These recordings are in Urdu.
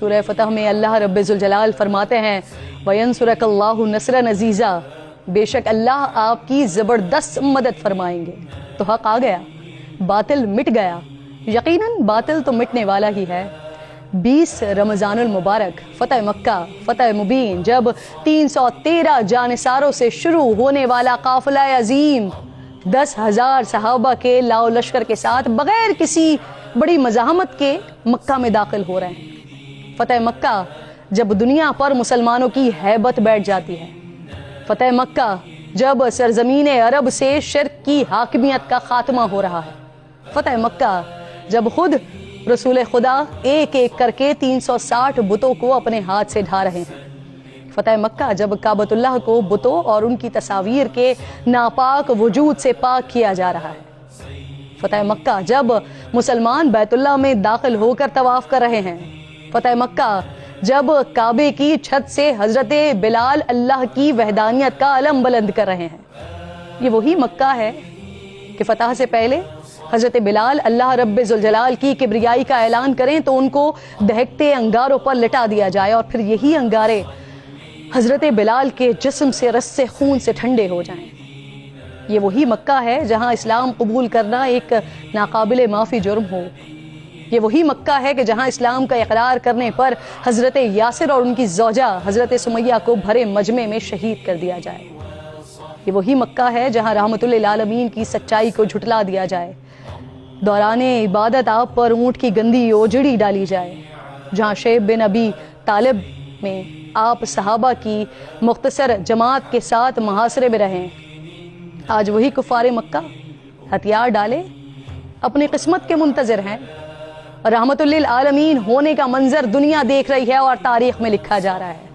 سورہ فتح میں اللہ رب ذوالجلال فرماتے ہیں وَيَنْصُرَكَ اللَّهُ نَصْرًا عَزِيزًا، بے شک اللہ آپ کی زبردست مدد فرمائیں گے۔ تو حق آ گیا، باطل مٹ گیا۔ یقیناً باطل تو مٹنے والا ہی ہے۔ 20 رمضان المبارک، فتح مکہ، فتح مبین، جب 313 جانثاروں سے شروع ہونے والا قافلہ عظیم 10,000 صحابہ کے لاؤ لشکر کے ساتھ بغیر کسی بڑی مزاحمت کے مکہ میں داخل ہو رہے ہیں۔ فتح مکہ جب دنیا پر مسلمانوں کی ہیبت بیٹھ جاتی ہے۔ فتح مکہ جب سرزمین عرب سے شرک کی حاکمیت کا خاتمہ ہو رہا ہے۔ فتح مکہ جب خود رسول خدا ایک ایک کر کے 360 بتوں کو اپنے ہاتھ سے ڈھا رہے ہیں۔ فتح مکہ جب کعبۃ اللہ کو بتوں اور ان کی تصاویر کے ناپاک وجود سے پاک کیا جا رہا ہے۔ فتح مکہ جب مسلمان بیت اللہ میں داخل ہو کر طواف کر رہے ہیں۔ فتح مکہ جب کعبے کی چھت سے حضرت بلال اللہ کی وحدانیت کا علم بلند کر رہے ہیں۔ یہ وہی مکہ ہے کہ فتح سے پہلے حضرت بلال اللہ رب ذوالجلال کی کبریائی کا اعلان کریں تو ان کو دہکتے انگاروں پر لٹا دیا جائے، اور پھر یہی انگارے حضرت بلال کے جسم سے رس خون سے ٹھنڈے ہو جائیں۔ یہ وہی مکہ ہے جہاں اسلام قبول کرنا ایک ناقابل معافی جرم ہو۔ یہ وہی مکہ ہے کہ جہاں اسلام کا اقرار کرنے پر حضرت یاسر اور ان کی زوجہ حضرت سمیہ کو بھرے مجمع میں شہید کر دیا جائے۔ یہ وہی مکہ ہے جہاں رحمت للعالمین کی سچائی کو جھٹلا دیا جائے، دوران عبادت آپ پر اونٹ کی گندی اوجڑی ڈالی جائے، جہاں شیب بن ابی طالب میں آپ صحابہ کی مختصر جماعت کے ساتھ محاصرے میں رہیں۔ آج وہی کفار مکہ ہتھیار ڈالے اپنی قسمت کے منتظر ہیں۔ رحمت للعالمین ہونے کا منظر دنیا دیکھ رہی ہے اور تاریخ میں لکھا جا رہا ہے۔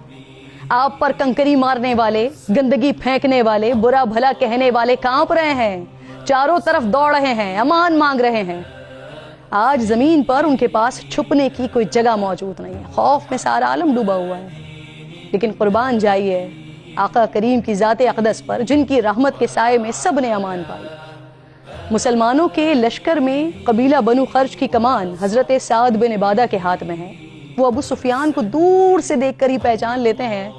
آپ پر کنکری مارنے والے، گندگی پھینکنے والے، برا بھلا کہنے والے کانپ رہے ہیں، چاروں طرف دوڑ رہے ہیں، امان مانگ رہے ہیں۔ آج زمین پر ان کے پاس چھپنے کی کوئی جگہ موجود نہیں ہے، خوف میں سارا عالم ڈوبا ہوا ہے۔ لیکن قربان جائیے آقا کریم کی ذات اقدس پر جن کی رحمت کے سائے میں سب نے امان پائی۔ مسلمانوں کے لشکر میں قبیلہ بنو خرج کی کمان حضرت سعد بن عبادہ کے ہاتھ میں ہے۔ وہ ابو سفیان کو دور سے دیکھ کر ہی پہچان لیتے ہیں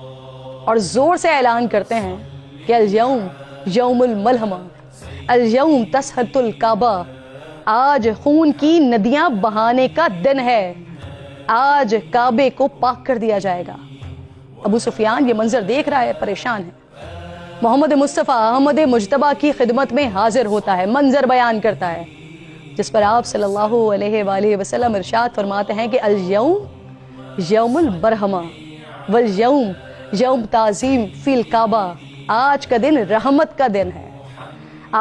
اور زور سے اعلان کرتے ہیں کہ الیوم یوم الملحمہ، الیوم تسحت الکعبہ، آج خون کی ندیاں بہانے کا دن ہے، آج کعبے کو پاک کر دیا جائے گا۔ ابو سفیان یہ منظر دیکھ رہا ہے، پریشان ہے۔ محمد مصطفیٰ احمد مجتبیٰ کی خدمت میں حاضر ہوتا ہے، منظر بیان کرتا ہے، جس پر آپ صلی اللہ علیہ وآلہ وسلم ارشاد فرماتے ہیں کہ الیوم یوم البرہمہ والیوم یوم تعظیم فی الکعبہ، آج کا دن رحمت کا دن ہے،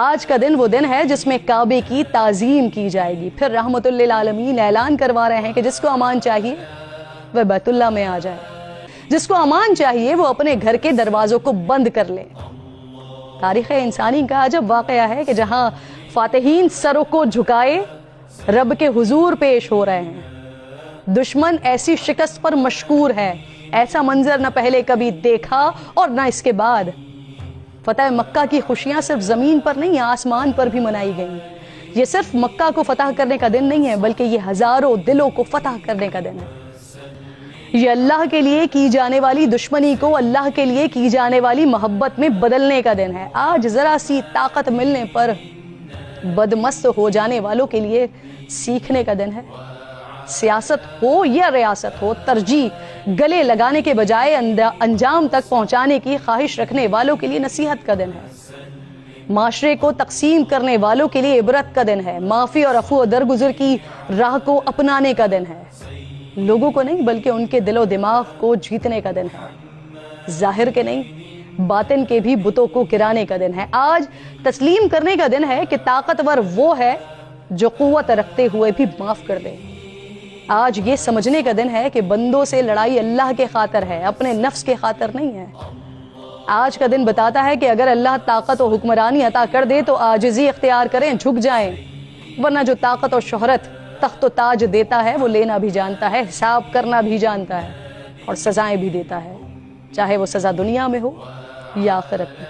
آج کا دن وہ دن ہے جس میں کعبے کی تعظیم کی جائے گی۔ پھر رحمت للعالمین اعلان کروا رہے ہیں کہ جس کو امان چاہیے وہ بیت اللہ میں آ جائے، جس کو امان چاہیے وہ اپنے گھر کے دروازوں کو بند کر لے۔ تاریخ انسانی کا عجب واقعہ ہے کہ جہاں فاتحین سروں کو جھکائے رب کے حضور پیش ہو رہے ہیں، دشمن ایسی شکست پر مشکور ہے۔ ایسا منظر نہ پہلے کبھی دیکھا اور نہ اس کے بعد۔ فتح مکہ کی خوشیاں صرف زمین پر نہیں، آسمان پر بھی منائی گئیں۔ یہ صرف مکہ کو فتح کرنے کا دن نہیں ہے، بلکہ یہ ہزاروں دلوں کو فتح کرنے کا دن ہے۔ یہ اللہ کے لیے کی جانے والی دشمنی کو اللہ کے لیے کی جانے والی محبت میں بدلنے کا دن ہے۔ آج ذرا سی طاقت ملنے پر بدمست ہو جانے والوں کے لیے سیکھنے کا دن ہے۔ سیاست ہو یا ریاست ہو، ترجیح گلے لگانے کے بجائے انجام تک پہنچانے کی خواہش رکھنے والوں کے لیے نصیحت کا دن ہے۔ معاشرے کو تقسیم کرنے والوں کے لیے عبرت کا دن ہے۔ معافی اور عفو و درگزر کی راہ کو اپنانے کا دن ہے۔ لوگوں کو نہیں بلکہ ان کے دل و دماغ کو جیتنے کا دن ہے۔ ظاہر کے نہیں باطن کے بھی بتوں کو گرانے کا دن ہے۔ آج تسلیم کرنے کا دن ہے کہ طاقتور وہ ہے جو قوت رکھتے ہوئے بھی معاف کر دے۔ آج یہ سمجھنے کا دن ہے کہ بندوں سے لڑائی اللہ کے خاطر ہے، اپنے نفس کے خاطر نہیں ہے۔ آج کا دن بتاتا ہے کہ اگر اللہ طاقت و حکمرانی عطا کر دے تو عاجزی اختیار کریں، جھک جائیں، ورنہ جو طاقت و شہرت تخت و تاج دیتا ہے وہ لینا بھی جانتا ہے، حساب کرنا بھی جانتا ہے اور سزائیں بھی دیتا ہے، چاہے وہ سزا دنیا میں ہو یا آخرت میں۔